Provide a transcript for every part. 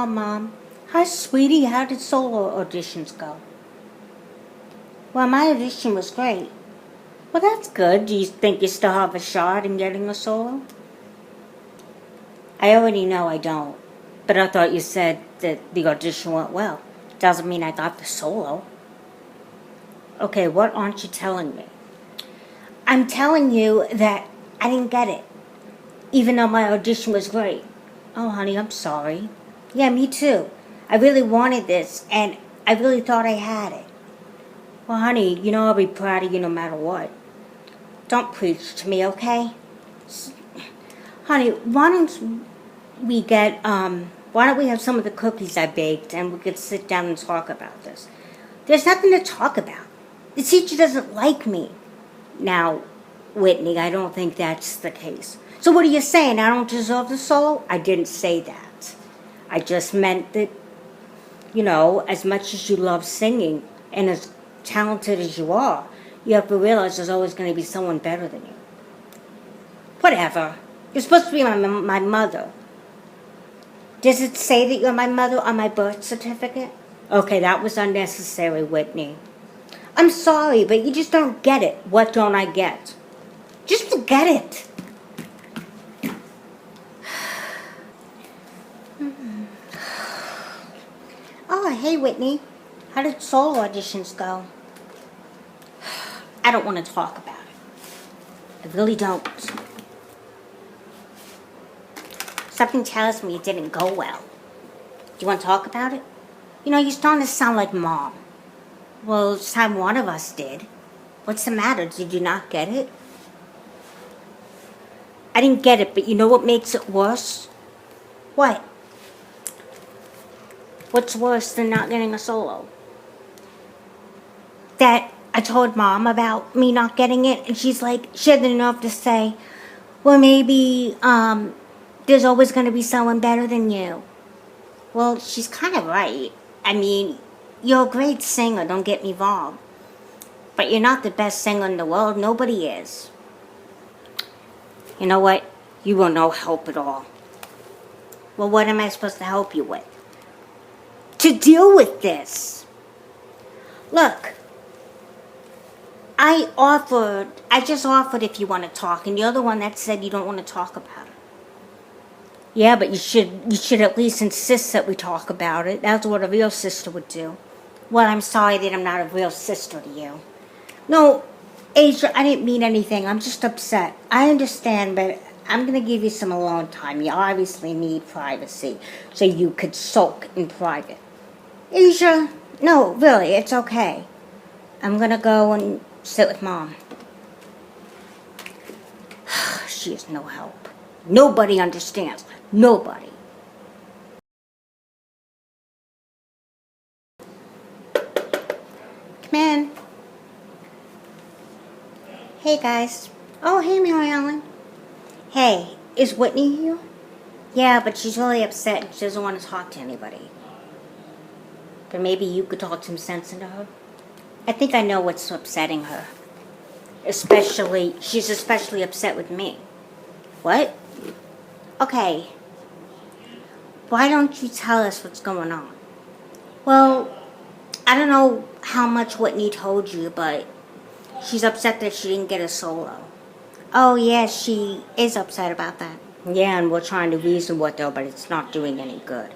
Mom. Hi, sweetie. How did solo auditions go? Well, my audition was great. Well, that's good. Do you think you still have a shot in getting a solo? I already know I don't. But I thought you said that the audition went well. Doesn't mean I got the solo. Okay, what aren't you telling me? I'm telling you that I didn't get it, even though my audition was great. Oh, honey, I'm sorry. Yeah, me too. I really wanted this, and I really thought I had it. Well, honey, you know I'll be proud of you no matter what. Don't preach to me, okay? Honey, why don't we have some of the cookies I baked and we could sit down and talk about this? There's nothing to talk about. The teacher doesn't like me. Now, Whitney, I don't think that's the case. So what are you saying? I don't deserve the solo? I didn't say that. I just meant that, as much as you love singing and as talented as you are, you have to realize there's always going to be someone better than you. Whatever. You're supposed to be my mother. Does it say that you're my mother on my birth certificate? Okay, that was unnecessary, Whitney. I'm sorry, but you just don't get it. What don't I get? Just forget it. Oh, hey, Whitney. How did solo auditions go? I don't want to talk about it. I really don't. Something tells me it didn't go well. Do you want to talk about it? You're starting to sound like Mom. Well, it's time one of us did. What's the matter? Did you not get it? I didn't get it, but you know what makes it worse? What? What's worse than not getting a solo? That I told Mom about me not getting it, and she had the nerve to say, well, maybe, there's always going to be someone better than you. Well, she's kind of right. I mean, you're a great singer, don't get me wrong. But you're not the best singer in the world. Nobody is. You know what? You were no help at all. Well, what am I supposed to help you with? To deal with this. Look, I just offered if you want to talk, and you're the one that said you don't want to talk about it. Yeah, but you should at least insist that we talk about it. That's what a real sister would do. Well, I'm sorry that I'm not a real sister to you. No, Asia, I didn't mean anything. I'm just upset. I understand, but I'm going to give you some alone time. You obviously need privacy, so you could sulk in private. Asia, no, really, it's okay. I'm going to go and sit with Mom. She is no help. Nobody understands. Nobody. Come in. Hey, guys. Oh, hey, Maryellen. Hey, is Whitney here? Yeah, but she's really upset and she doesn't want to talk to anybody. But maybe you could talk some sense into her? I think I know what's upsetting her. She's especially upset with me. What? Okay. Why don't you tell us what's going on? Well, I don't know how much Whitney told you, but she's upset that she didn't get a solo. Oh, yeah, she is upset about that. Yeah, and we're trying to reason with her, but it's not doing any good.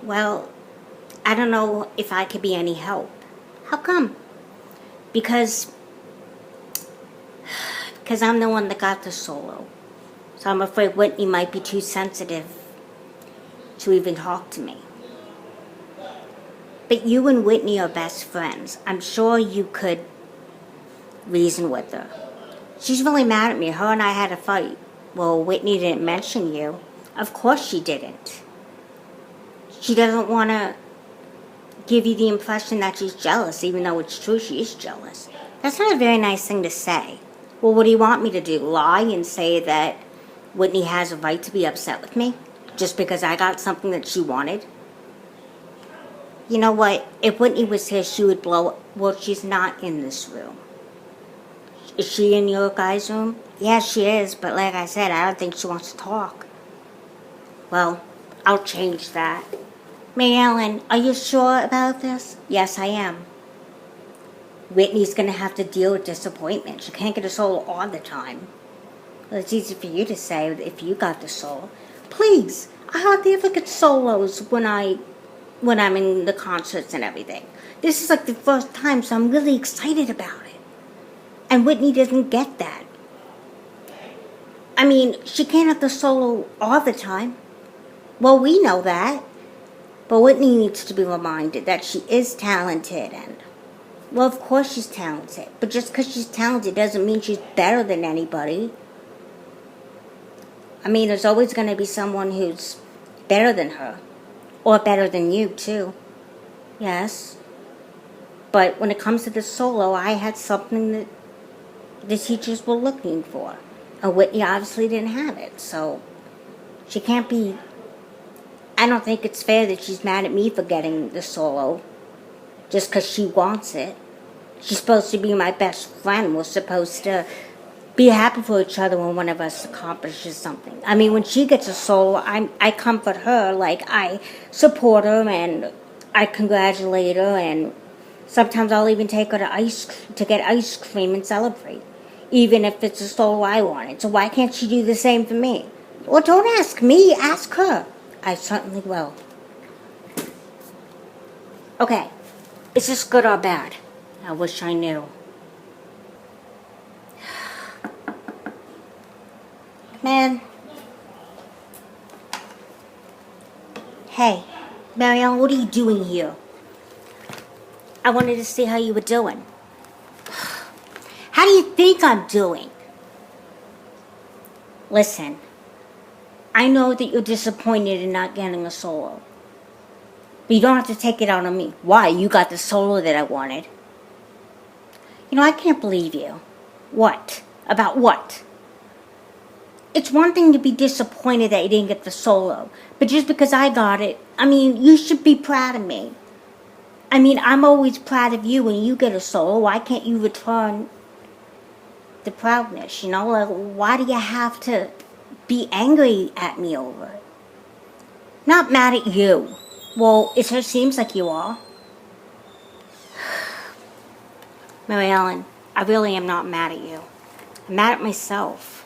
Well, I don't know if I could be any help. How come? Because I'm the one that got the solo. So I'm afraid Whitney might be too sensitive to even talk to me. But you and Whitney are best friends. I'm sure you could reason with her. She's really mad at me. Her and I had a fight. Well, Whitney didn't mention you. Of course she didn't. She doesn't want to give you the impression that she's jealous, even though it's true she is jealous. That's not a very nice thing to say. Well, what do you want me to do? Lie and say that Whitney has a right to be upset with me just because I got something that she wanted? You know what? If Whitney was here, she would blow up. Well, she's not in this room. Is she in your guys' room? Yeah, she is, but like I said, I don't think she wants to talk. Well, I'll change that. Maryellen, are you sure about this? Yes, I am. Whitney's going to have to deal with disappointment. She can't get a solo all the time. Well, it's easy for you to say if you got the solo. Please, I hardly ever get solos when I'm in the concerts and everything. This is like the first time, so I'm really excited about it. And Whitney doesn't get that. I mean, she can't have the solo all the time. Well, we know that. But Whitney needs to be reminded that she is talented and, well, of course she's talented. But just because she's talented doesn't mean she's better than anybody. I mean, there's always going to be someone who's better than her. Or better than you, too. Yes. But when it comes to the solo, I had something that the teachers were looking for. And Whitney obviously didn't have it. So she can't be... I don't think it's fair that she's mad at me for getting the solo. Just because she wants it. She's supposed to be my best friend. We're supposed to be happy for each other when one of us accomplishes something. I mean, when she gets a solo, I comfort her. Like, I support her and I congratulate her. And sometimes I'll even take her to get ice cream and celebrate. Even if it's a solo I wanted. So why can't she do the same for me? Well, don't ask me. Ask her. I certainly will. Okay. Is this good or bad? I wish I knew. Man. Hey, Maryellen, what are you doing here? I wanted to see how you were doing. How do you think I'm doing? Listen, I know that you're disappointed in not getting a solo. But you don't have to take it out on me. Why? You got the solo that I wanted. You know, I can't believe you. What? About what? It's one thing to be disappointed that you didn't get the solo. But just because I got it, I mean, you should be proud of me. I mean, I'm always proud of you when you get a solo. Why can't you return the proudness, you know? Like, why do you have to be angry at me over it? Not mad at you. Well, it sure seems like you are. Maryellen, I really am not mad at you. I'm mad at myself.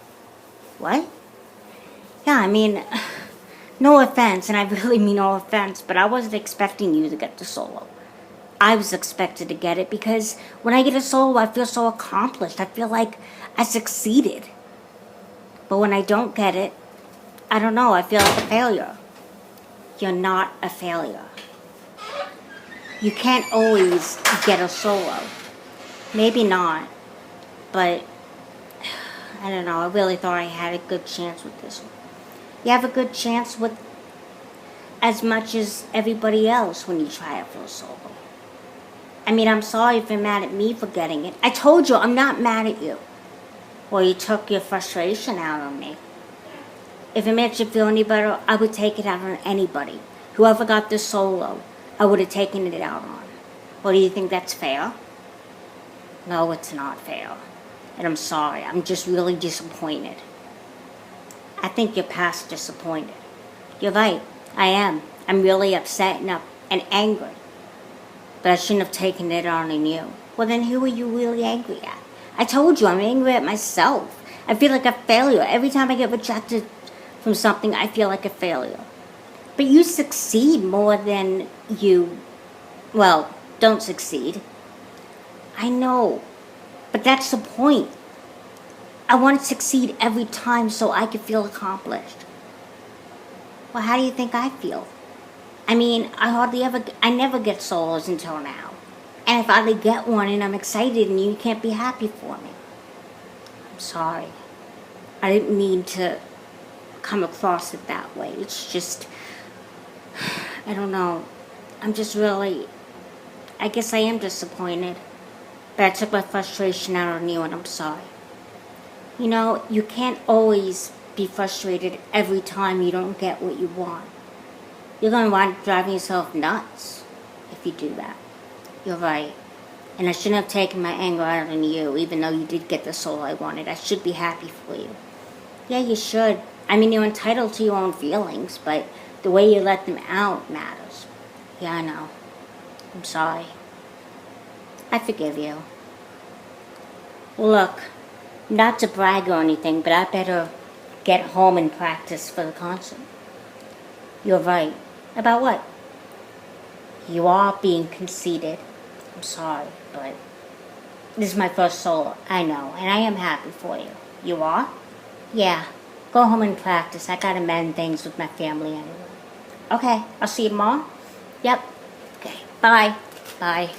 What? Yeah, I mean, no offense, and I really mean no offense, but I wasn't expecting you to get the solo. I was expected to get it because when I get a solo, I feel so accomplished. I feel like I succeeded. But when I don't get it, I don't know, I feel like a failure. You're not a failure. You can't always get a solo. Maybe not, but I don't know, I really thought I had a good chance with this one. You have a good chance with as much as everybody else when you try it for a solo. I mean, I'm sorry if you're mad at me for getting it. I told you, I'm not mad at you. Well, you took your frustration out on me. If it makes you feel any better, I would take it out on anybody. Whoever got the solo, I would have taken it out on. Well, do you think that's fair? No, it's not fair. And I'm sorry. I'm just really disappointed. I think you're past disappointed. You're right. I am. I'm really upset and angry. But I shouldn't have taken it on you. Well, then who are you really angry at? I told you, I'm angry at myself. I feel like a failure. Every time I get rejected from something, I feel like a failure. But you succeed more than you, well, don't succeed. I know. But that's the point. I want to succeed every time so I can feel accomplished. Well, how do you think I feel? I mean, I never get solos until now. And I finally get one and I'm excited and you can't be happy for me. I'm sorry. I didn't mean to come across it that way. It's just, I don't know. I'm just really, I guess I am disappointed. But I took my frustration out on you and I'm sorry. You know, you can't always be frustrated every time you don't get what you want. You're going to wind up driving yourself nuts if you do that. You're right. And I shouldn't have taken my anger out on you, even though you did get the soul I wanted. I should be happy for you. Yeah, you should. I mean, you're entitled to your own feelings, but The way you let them out matters. Yeah, I know. I'm sorry. I forgive you. Look, not to brag or anything, but I better get home and practice for the concert. You're right. About what? You are being conceited. I'm sorry, but this is my first solo. I know, and I am happy for you. You are? Yeah. Go home and practice. I gotta mend things with my family anyway. Okay, I'll see you tomorrow? Yep. Okay, bye. Bye.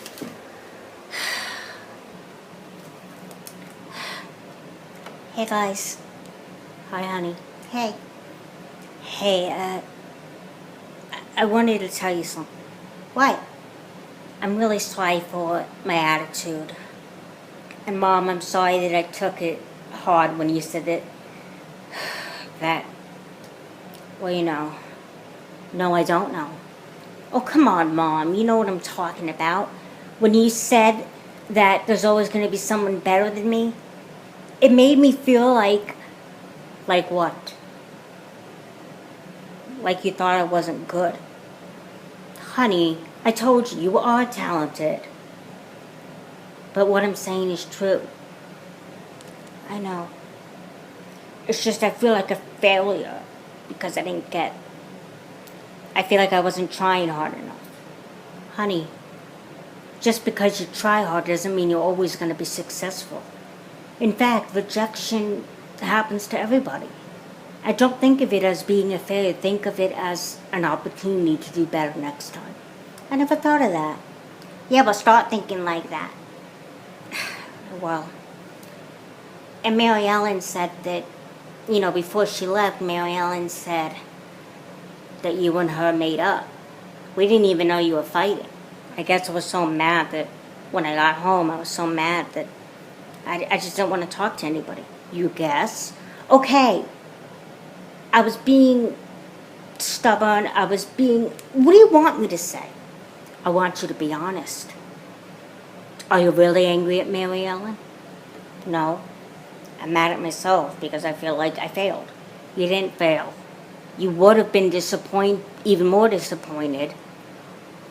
Hey guys. Hi honey. Hey. Hey, I wanted to tell you something. What? I'm really sorry for my attitude. And Mom, I'm sorry that I took it hard when you said that, well, you know. No, I don't know. Oh, come on, Mom. You know what I'm talking about. When you said that there's always going to be someone better than me, it made me feel like what? Like you thought I wasn't good. Honey, I told you are talented. But what I'm saying is true. I know. It's just I feel like a failure because I didn't get. I feel like I wasn't trying hard enough. Honey, just because you try hard doesn't mean you're always going to be successful. In fact, rejection happens to everybody. I don't think of it as being a failure. Think of it as an opportunity to do better next time. I never thought of that. Yeah, but start thinking like that. Well, and Maryellen said that, you know, before she left, Maryellen said that you and her made up. We didn't even know you were fighting. I guess I was so mad that when I got home, I was so mad that I just didn't want to talk to anybody. You guess? Okay. I was being stubborn. What do you want me to say? I want you to be honest. Are you really angry at Maryellen? No. I'm mad at myself because I feel like I failed. You didn't fail. You would have been even more disappointed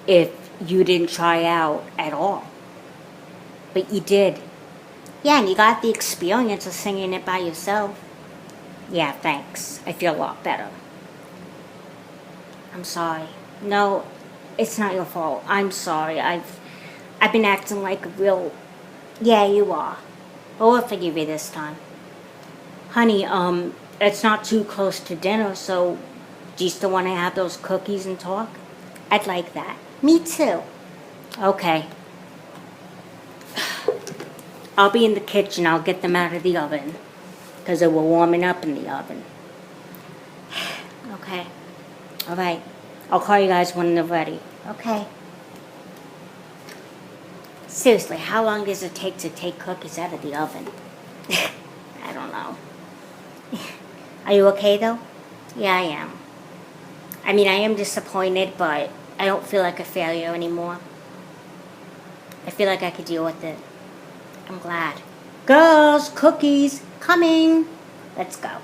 if you didn't try out at all. But you did. Yeah, and you got the experience of singing it by yourself. Yeah, thanks. I feel a lot better. I'm sorry. No, it's not your fault. I'm sorry. I've been acting like a real... Yeah, you are. But we'll forgive you this time. Honey, it's not too close to dinner, so do you still want to have those cookies and talk? I'd like that. Me too. Okay. I'll be in the kitchen. I'll get them out of the oven because they were warming up in the oven. Okay. All right. I'll call you guys when they're ready. Okay. Seriously, how long does it take to take cookies out of the oven? I don't know. Are you okay, though? Yeah, I am. I mean, I am disappointed, but I don't feel like a failure anymore. I feel like I could deal with it. I'm glad. Girls, cookies, coming. Let's go.